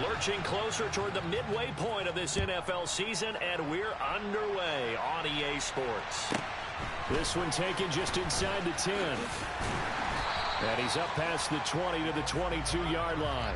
Lurching closer toward the midway point of this NFL season, and we're underway on EA Sports. This one taken just inside the 10. And he's up past the 20 to the 22-yard line.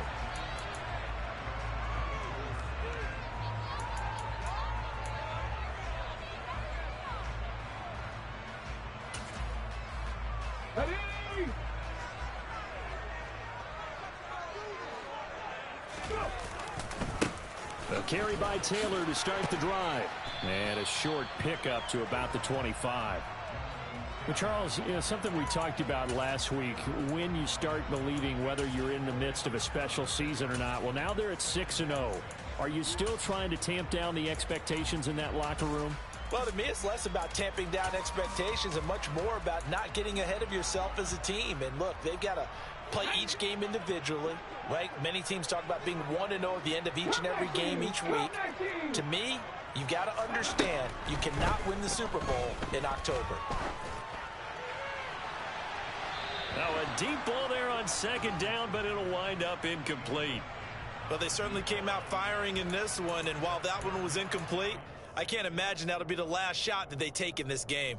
A carry by Taylor to start the drive. And a short pickup to about the 25. Well, Charles, something we talked about last week, when you start believing whether you're in the midst of a special season or not. Well, now they're at 6-0. Are you still trying to tamp down the expectations in that locker room? Well, to me, it's less about tamping down expectations and much more about not getting ahead of yourself as a team. And look, they've got to play each game individually, right? Many teams talk about being 1-0 at the end of each and every game each week. To me, you've got to understand you cannot win the Super Bowl in October. Now a deep ball there on second down, but it'll wind up incomplete. Well, they certainly came out firing in this one, and while that one was incomplete, I can't imagine that'll be the last shot that they take in this game.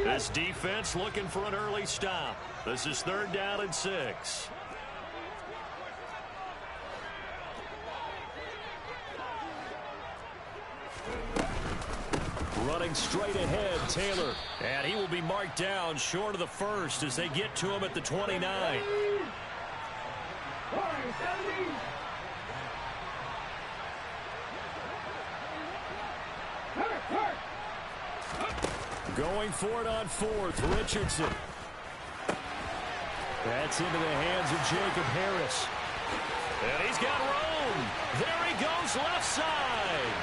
This defense looking for an early stop. This is 3rd down and 6. Running straight ahead, Taylor. And he will be marked down short of the first as they get to him at the 29. Going for it on 4th, Richardson. That's into the hands of Jacob Harris. And he's got room. There he goes, left side.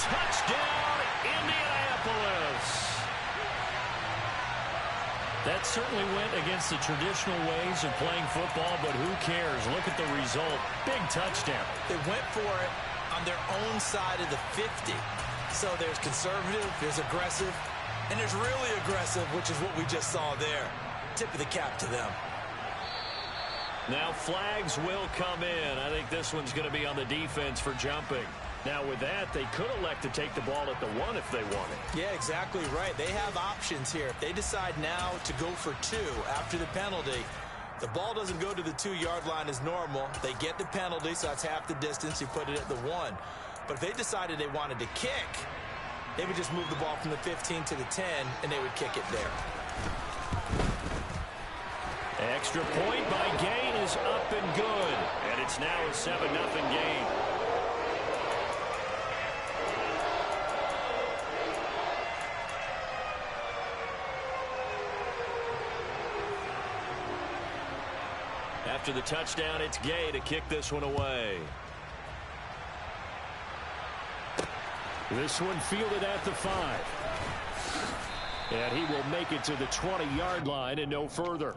Touchdown, Indianapolis. That certainly went against the traditional ways of playing football, but who cares? Look at the result. Big touchdown. They went for it on their own side of the 50. So there's conservative, there's aggressive, and there's really aggressive, which is what we just saw there. Tip of the cap to them. Now flags will come in. I think this one's going to be on the defense for jumping. Now with that, they could elect to take the ball at the 1 if they wanted. Yeah, exactly right. They have options here. If they decide now to go for 2 after the penalty, the ball doesn't go to the 2-yard line as normal. They get the penalty, so that's half the distance. You put it at the 1. But if they decided they wanted to kick, they would just move the ball from the 15 to the 10, and they would kick it there. Extra point by Gain is up and good. And it's now a 7-0 game. After the touchdown, it's Gay to kick this one away. This one fielded at the 5. And he will make it to the 20-yard line and no further.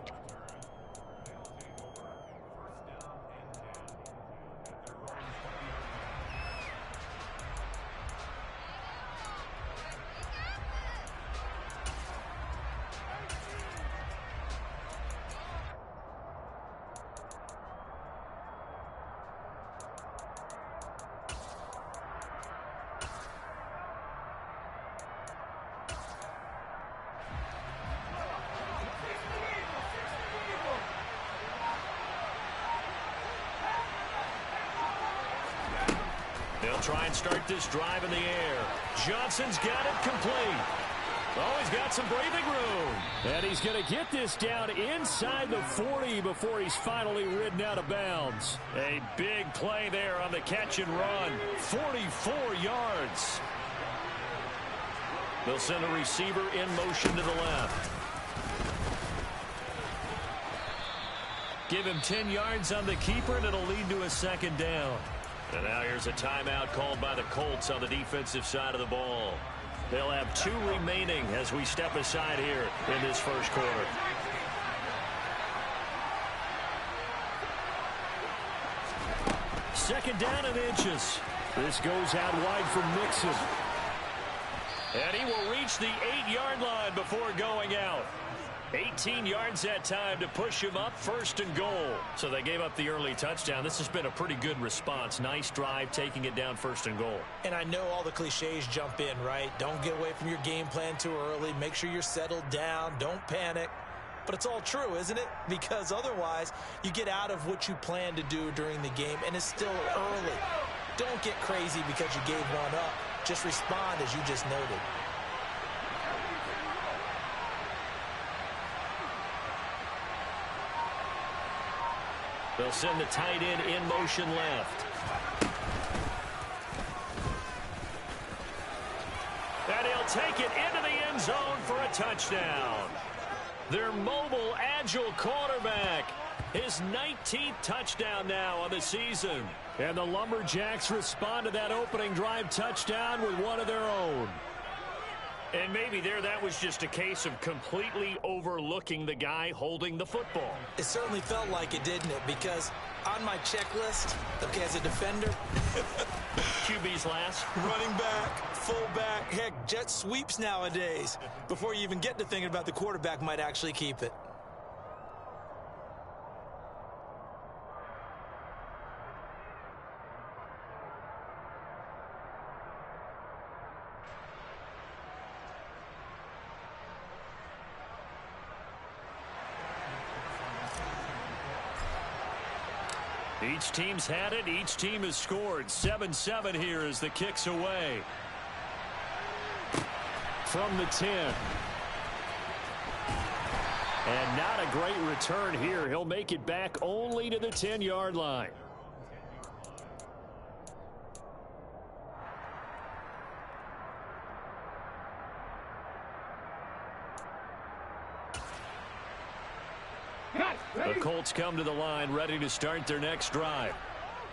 They'll try and start this drive in the air. Johnson's got it complete. Oh, he's got some breathing room. And he's going to get this down inside the 40 before he's finally ridden out of bounds. A big play there on the catch and run. 44 yards. They'll send a receiver in motion to the left. Give him 10 yards on the keeper, and it'll lead to a second down. And now here's a timeout called by the Colts on the defensive side of the ball. They'll have 2 remaining as we step aside here in this first quarter. Second down and inches. This goes out wide for Mixon. And he will reach the 8-yard line before going out. 18 yards that time to push him up, first and goal. So they gave up the early touchdown. This has been a pretty good response. Nice drive, taking it down first and goal. And I know all the cliches jump in, right? Don't get away from your game plan too early. Make sure you're settled down. Don't panic. But it's all true, isn't it? Because otherwise, you get out of what you plan to do during the game, and it's still early. Don't get crazy because you gave one up. Just respond as you just noted. They'll send the tight end in motion left. And he'll take it into the end zone for a touchdown. Their mobile, agile quarterback. His 19th touchdown now on the season. And the Lumberjacks respond to that opening drive touchdown with one of their own. And maybe that was just a case of completely overlooking the guy holding the football. It certainly felt like it, didn't it? Because on my checklist, okay, as a defender, QB's last. Running back, fullback, heck, jet sweeps nowadays. Before you even get to thinking about the quarterback might actually keep it. Each team's had it. Each team has scored. 7-7 here as the kick's away. From the 10. And not a great return here. He'll make it back only to the 10-yard line. The Colts come to the line ready to start their next drive.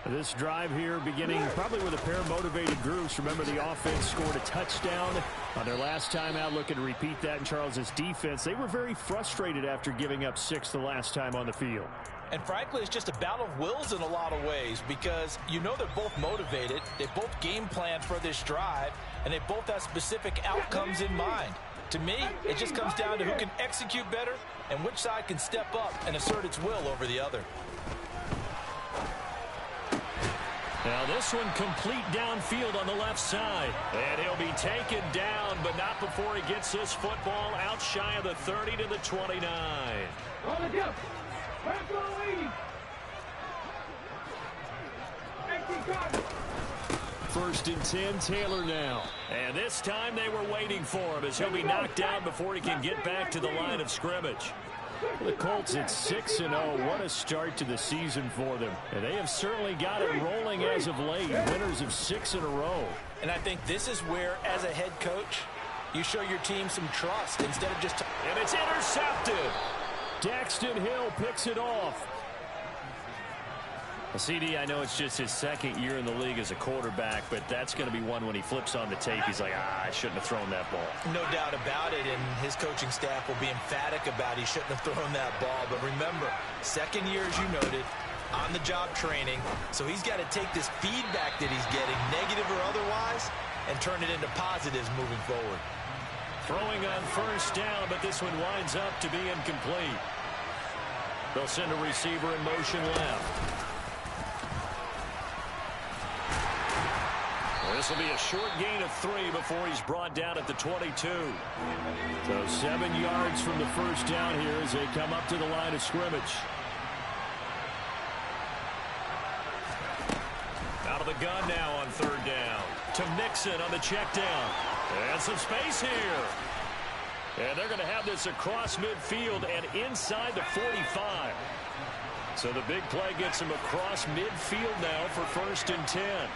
This drive here beginning probably with a pair of motivated groups. Remember, the offense scored a touchdown on their last time out. Looking to repeat that in Charles's defense. They were very frustrated after giving up 6 the last time on the field. And frankly, it's just a battle of wills in a lot of ways because you know they're both motivated. They both game planned for this drive, and they both have specific outcomes in mind. To me, it just comes down to who can execute better and which side can step up and assert its will over the other. Now this one complete downfield on the left side. And he'll be taken down, but not before he gets this football out shy of the 30 to the 29. First and 10, Taylor now. And this time they were waiting for him as he'll be knocked down before he can get back to the line of scrimmage. The Colts at 6-0. What a start to the season for them. And they have certainly got it rolling as of late. Winners of 6 in a row. And I think this is where, as a head coach, you show your team some trust instead of just... And it's intercepted. Daxton Hill picks it off. CD, I know it's just his second year in the league as a quarterback, but that's going to be one when he flips on the tape, he's like, I shouldn't have thrown that ball. No doubt about it, and his coaching staff will be emphatic about he shouldn't have thrown that ball. But remember, second year, as you noted, on-the-job training, so he's got to take this feedback that he's getting, negative or otherwise, and turn it into positives moving forward. Throwing on first down, but this one winds up to be incomplete. They'll send a receiver in motion left. This will be a short gain of 3 before he's brought down at the 22. So 7 yards from the first down here as they come up to the line of scrimmage. Out of the gun now on third down. To Mixon on the check down. And some space here. And they're going to have this across midfield and inside the 45. So the big play gets him across midfield now for 1st and 10.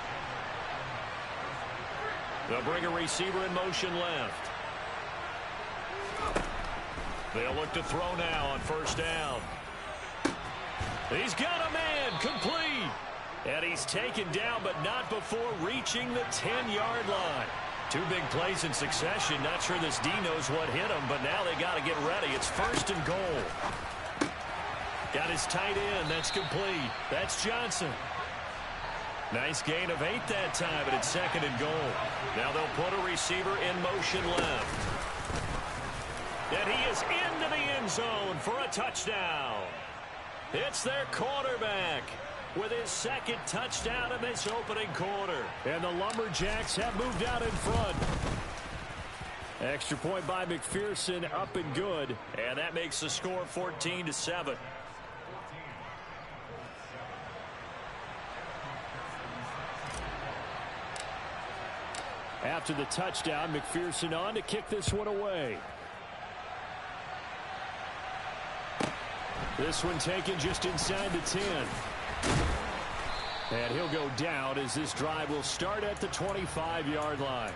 They'll bring a receiver in motion left. They'll look to throw now on first down. He's got a man, complete. And he's taken down, but not before reaching the 10-yard line. 2 big plays in succession. Not sure this D knows what hit him, but now they got to get ready. It's 1st and goal. Got his tight end. That's complete. That's Johnson. Nice gain of 8 that time, but it's 2nd and goal. Now they'll put a receiver in motion left. And he is into the end zone for a touchdown. It's their quarterback with his 2nd touchdown in this opening quarter. And the Lumberjacks have moved out in front. Extra point by McPherson, up and good. And that makes the score 14-7. After the touchdown, McPherson on to kick this one away. This one taken just inside the 10. And he'll go down as this drive will start at the 25-yard line.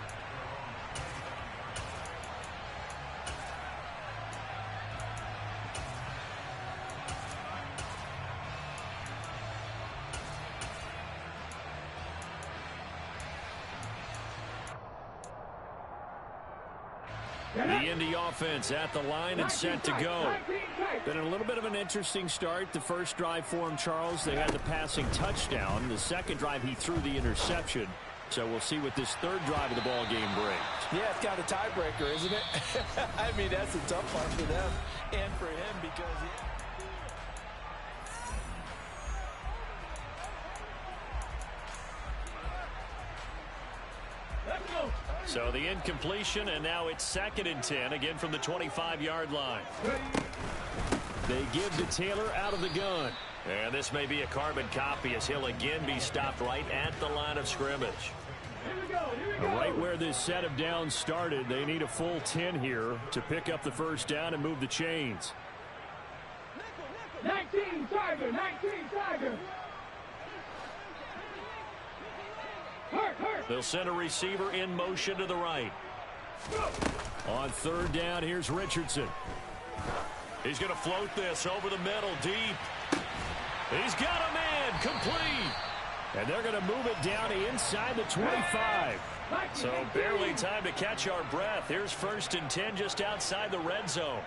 The Indy offense at the line and set to go. Been a little bit of an interesting start. The first drive for him, Charles, they had the passing touchdown. The second drive, he threw the interception. So we'll see what this third drive of the ball game brings. Yeah, it's got a tiebreaker, isn't it? I mean, that's a tough one for them and for him because So the incompletion, and now it's 2nd and 10, again from the 25-yard line. They give to Taylor out of the gun. And this may be a carbon copy as he'll again be stopped right at the line of scrimmage. Right where this set of downs started, they need a full 10 here to pick up the first down and move the chains. 19 Tiger, 19 Tiger. They'll send a receiver in motion to the right. On third down, here's Richardson. He's going to float this over the middle, deep. He's got a man, complete. And they're going to move it down to inside the 25. So barely time to catch our breath. Here's 1st and 10 just outside the red zone.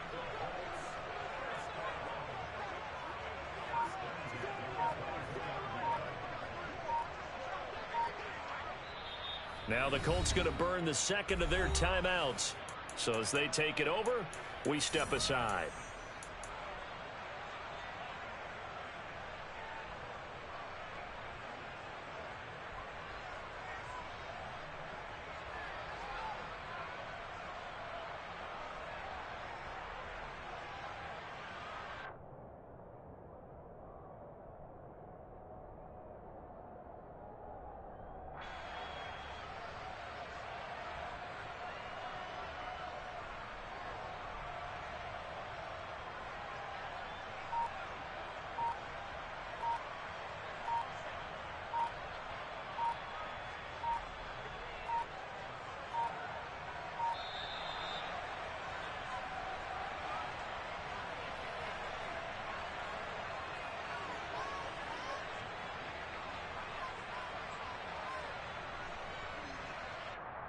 Now the Colts going to burn the 2nd of their timeouts. So as they take it over, we step aside.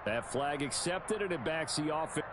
That flag accepted, and it backs the offense.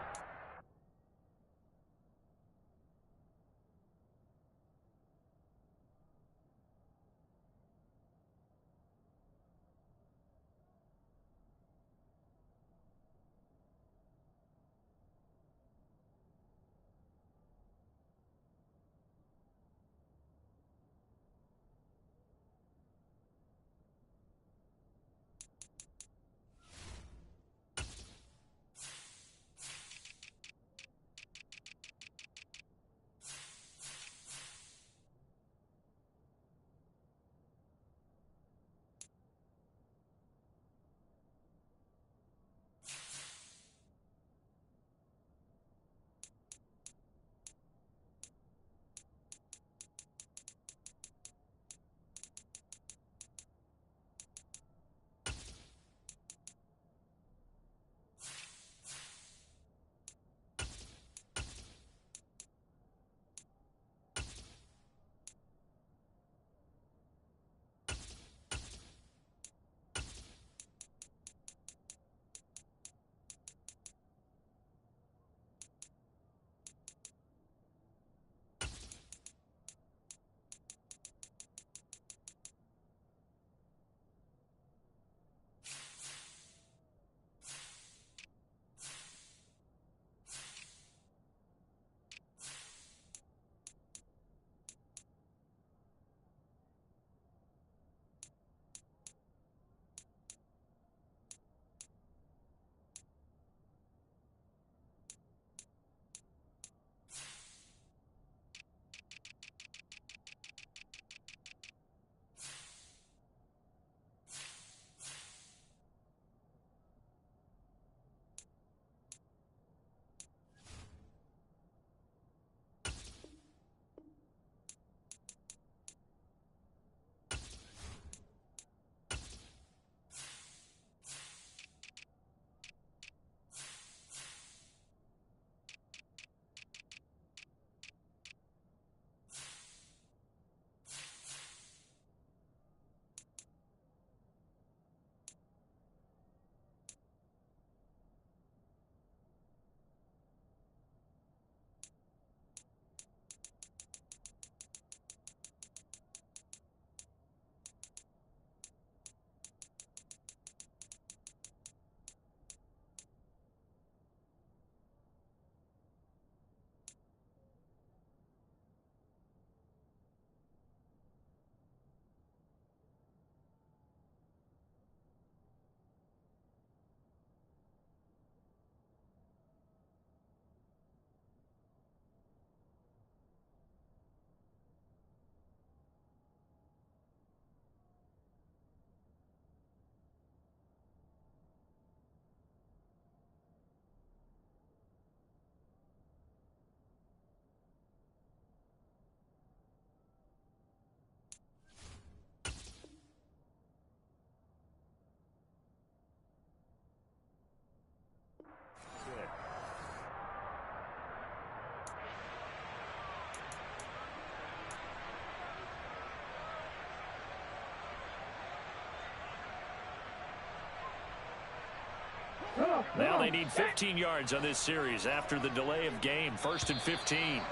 Now they need 15 yards on this series after the delay of game. 1st and 15.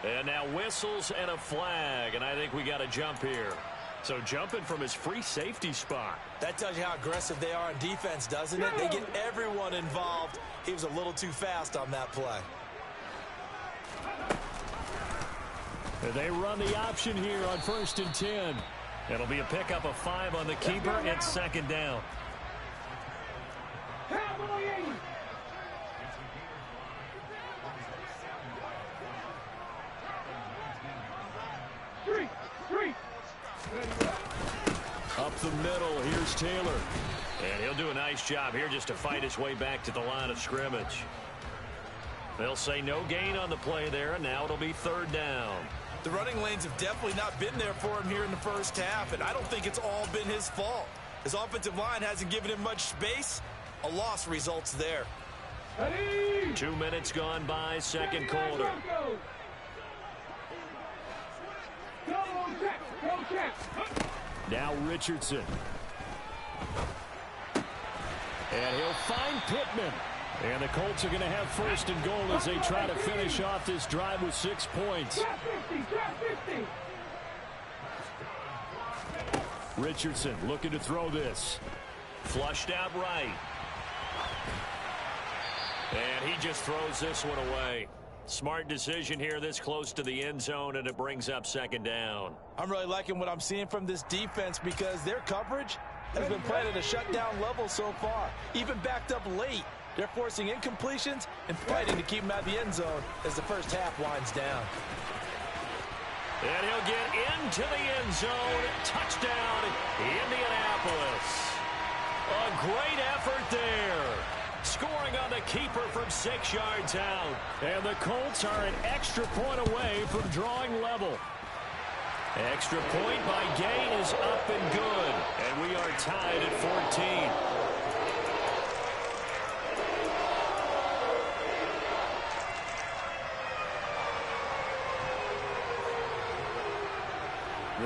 And now whistles and a flag, and I think we got a jump here. So jumping from his free safety spot. That tells you how aggressive they are on defense, doesn't it? They get everyone involved. He was a little too fast on that play. They run the option here on 1st and 10. It'll be a pickup of 5 on the keeper and 2nd down. Up the middle, here's Taylor. And he'll do a nice job here just to fight his way back to the line of scrimmage. They'll say no gain on the play there, and now it'll be 3rd down. The running lanes have definitely not been there for him here in the first half, and I don't think it's all been his fault. His offensive line hasn't given him much space. A loss results there. 2 minutes gone by, 2nd quarter. Now Richardson. And he'll find Pittman. And the Colts are going to have first and goal as they try to finish off this drive with 6 points. Richardson looking to throw this. Flushed out right. And he just throws this one away. Smart decision here this close to the end zone, and it brings up second down. I'm really liking what I'm seeing from this defense because their coverage has been playing at a shutdown level so far. Even backed up late, they're forcing incompletions and fighting to keep them out of the end zone as the first half winds down. And he'll get into the end zone. Touchdown, Indianapolis. A great effort there. Scoring on the keeper from 6 yards out. And the Colts are an extra point away from drawing level. Extra point by Gay is up and good. And we are tied at 14.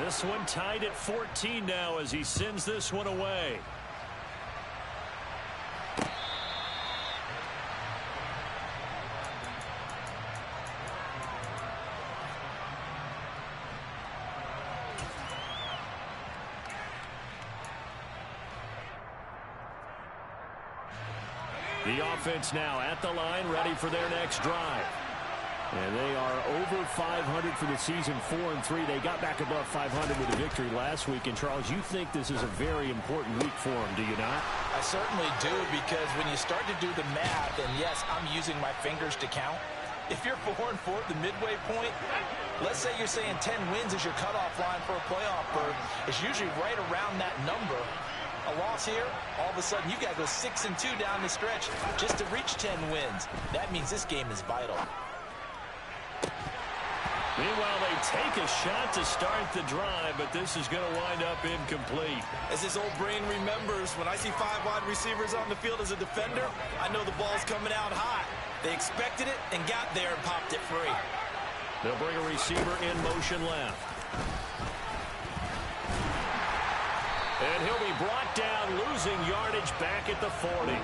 This one tied at 14 now as he sends this one away. The offense now at the line, ready for their next drive. And they are over 500 for the season, 4-3. They got back above 500 with a victory last week. And, Charles, you think this is a very important week for them, do you not? I certainly do, because when you start to do the math, and yes, I'm using my fingers to count. If you're 4-4 at the midway point, let's say you're saying 10 wins is your cutoff line for a playoff berth. It's usually right around that number. A loss here, all of a sudden you got to go 6-2 down the stretch just to reach 10 wins. That means this game is vital. Meanwhile, they take a shot to start the drive, but this is going to wind up incomplete. As his old brain remembers, when I see 5 wide receivers on the field as a defender, I know the ball's coming out hot. They expected it and got there and popped it free. They'll bring a receiver in motion left. And he'll be brought down, losing yardage back at the 40.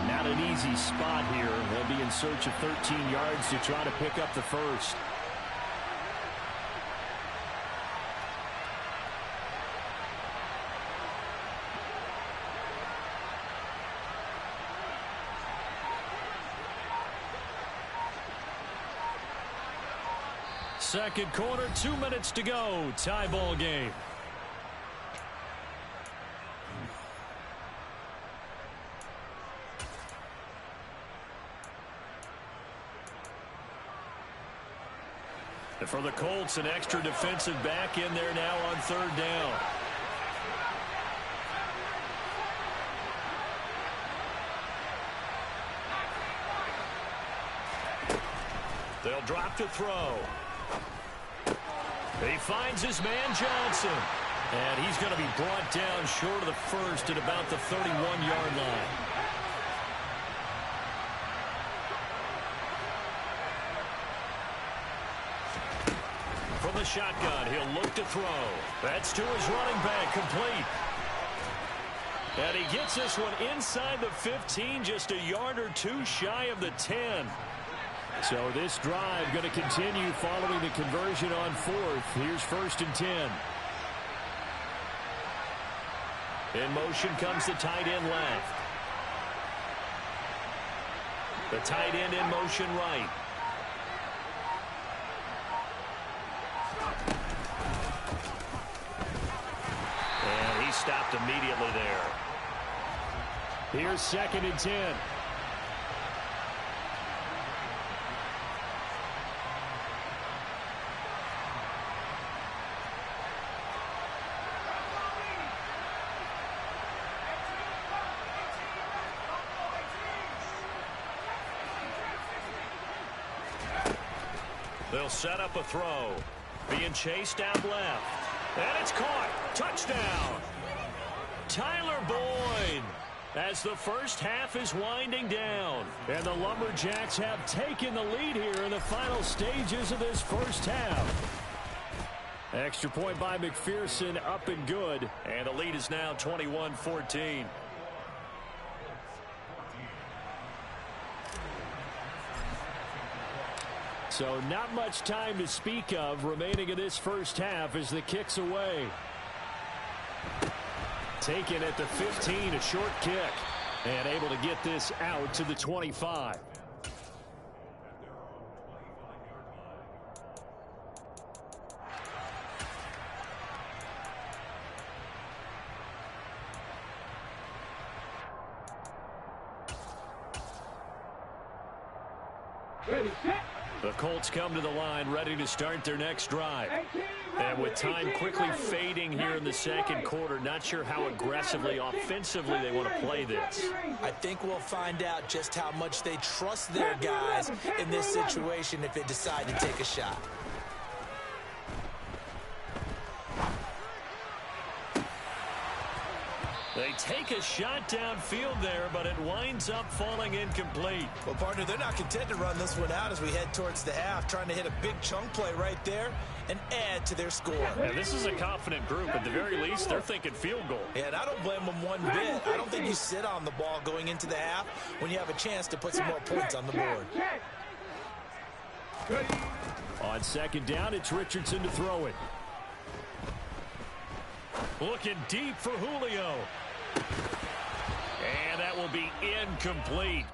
Not an easy spot here. They'll be in search of 13 yards to try to pick up the first. Second quarter, 2 minutes to go. Tie ball game. And for the Colts, an extra defensive back in there now on third down. They'll drop to throw. He finds his man Johnson. And he's going to be brought down short of the first at about the 31-yard line. From the shotgun, he'll look to throw. That's to his running back, complete. And he gets this one inside the 15, just a yard or two shy of the 10. So this drive going to continue following the conversion on fourth. Here's first and 10. In motion comes the tight end left. The tight end in motion right. And he stopped immediately there. Here's second and 10. They'll set up a throw. Being chased out left. And it's caught. Touchdown. Tyler Boyd. As the first half is winding down. And the Lumberjacks have taken the lead here in the final stages of this first half. Extra point by McPherson, up and good. And the lead is now 21-14. So not much time to speak of remaining in this first half as the kick's away. Taken at the 15, a short kick. And able to get this out to the 25. Ready, set. The Colts come to the line ready to start their next drive. And with time quickly fading here in the second quarter, not sure how aggressively, offensively they want to play this. I think we'll find out just how much they trust their guys in this situation if they decide to take a shot. They take a shot downfield there, but it winds up falling incomplete. Well, partner, they're not content to run this one out as we head towards the half, trying to hit a big chunk play right there and add to their score. Yeah, this is a confident group. At the very least, they're thinking field goal. Yeah, and I don't blame them one bit. I don't think you sit on the ball going into the half when you have a chance to put some more points on the board. On second down, it's Richardson to throw it. Looking deep for Julio. And that will be incomplete.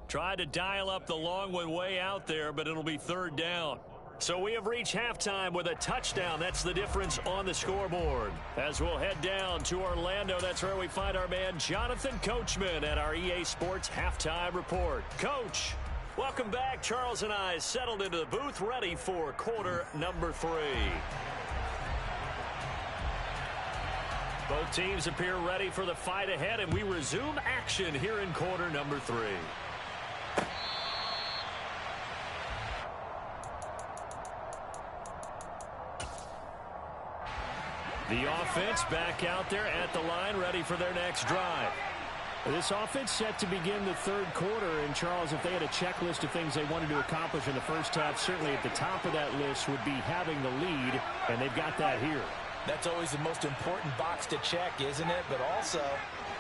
Tried to dial up the long one way out there, but it'll be third down. So we have reached halftime with a touchdown. That's the difference on the scoreboard. As we'll head down to Orlando, that's where we find our man Jonathan Coachman at our EA Sports Halftime Report. Coach, welcome back. Charles and I settled into the booth ready for quarter number 3. Both teams appear ready for the fight ahead, and we resume action here in quarter number 3. The offense back out there at the line, ready for their next drive. This offense set to begin the third quarter, and Charles, if they had a checklist of things they wanted to accomplish in the first half, certainly at the top of that list would be having the lead, and they've got that here. That's always the most important box to check, isn't it? But also,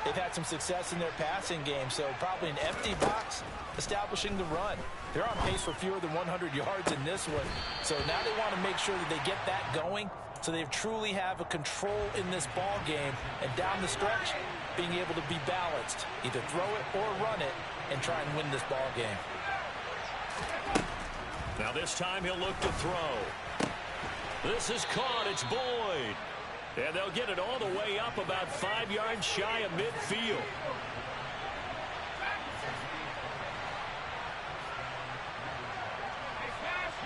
they've had some success in their passing game, so probably an empty box establishing the run. They're on pace for fewer than 100 yards in this one, so now they want to make sure that they get that going so they truly have a control in this ball game, and down the stretch, being able to be balanced, either throw it or run it, and try and win this ball game. Now this time he'll look to throw. This is caught. It's Boyd. And they'll get it all the way up about 5 yards shy of midfield.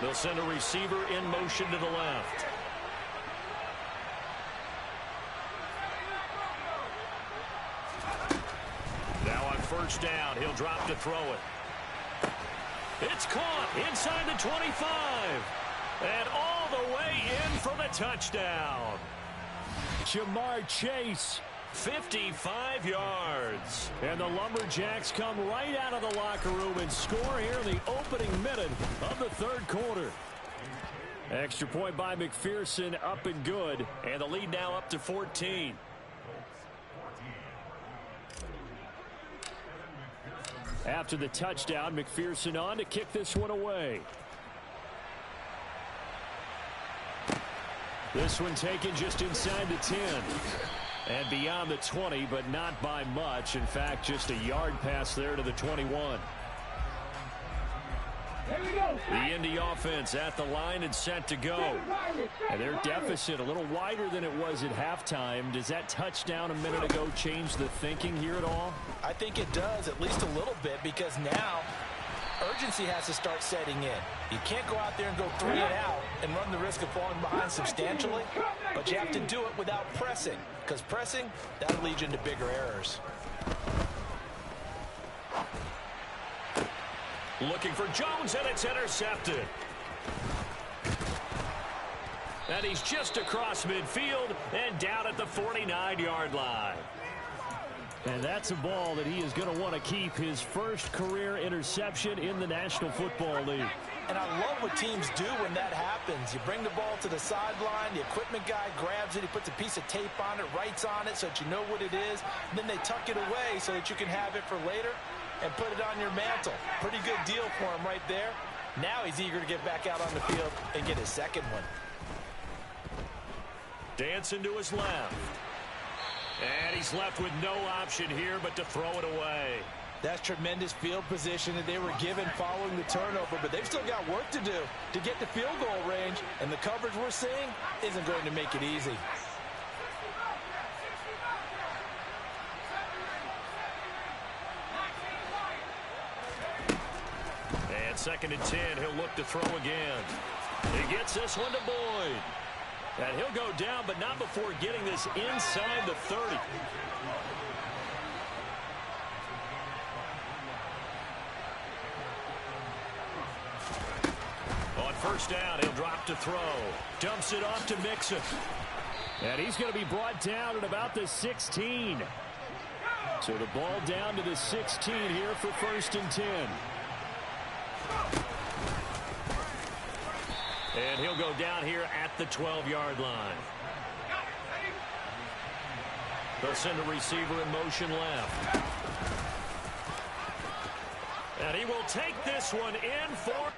They'll send a receiver in motion to the left. Now on first down, he'll drop to throw it. It's caught inside the 25. And all the way in for the touchdown. Jamar Chase, 55 yards. And the Lumberjacks come right out of the locker room and score here in the opening minute of the third quarter. Extra point by McPherson, up and good. And the lead now up to 14. After the touchdown, McPherson on to kick this one away. This one taken just inside the 10. And beyond the 20, but not by much. In fact, just a yard pass there to the 21. The Indy offense at the line and set to go. And their deficit a little wider than it was at halftime. Does that touchdown a minute ago change the thinking here at all? I think it does, at least a little bit, because now urgency has to start setting in. You can't go out there and go 3 and out and run the risk of falling behind substantially, but you have to do it without pressing, because pressing, that'll lead you into bigger errors. Looking for Jones, and it's intercepted. And he's just across midfield and down at the 49-yard line. And that's a ball that he is going to want to keep, his first career interception in the National Football League. And I love what teams do when that happens. You bring the ball to the sideline, the equipment guy grabs it, he puts a piece of tape on it, writes on it so that you know what it is, and then they tuck it away so that you can have it for later and put it on your mantle. Pretty good deal for him right there. Now he's eager to get back out on the field and get his second one. Dancing to his left. And he's left with no option here but to throw it away. That's tremendous field position that they were given following the turnover, but they've still got work to do to get the field goal range, and the coverage we're seeing isn't going to make it easy. And 2nd and 10, he'll look to throw again. He gets this one to Boyd. And he'll go down, but not before getting this inside the 30. On 1st down, he'll drop to throw. Dumps it off to Mixon. And he's going to be brought down at about the 16. So the ball down to the 16 here for 1st and 10. And he'll go down here at the 12-yard line. They'll send a receiver in motion left. And he will take this one in for...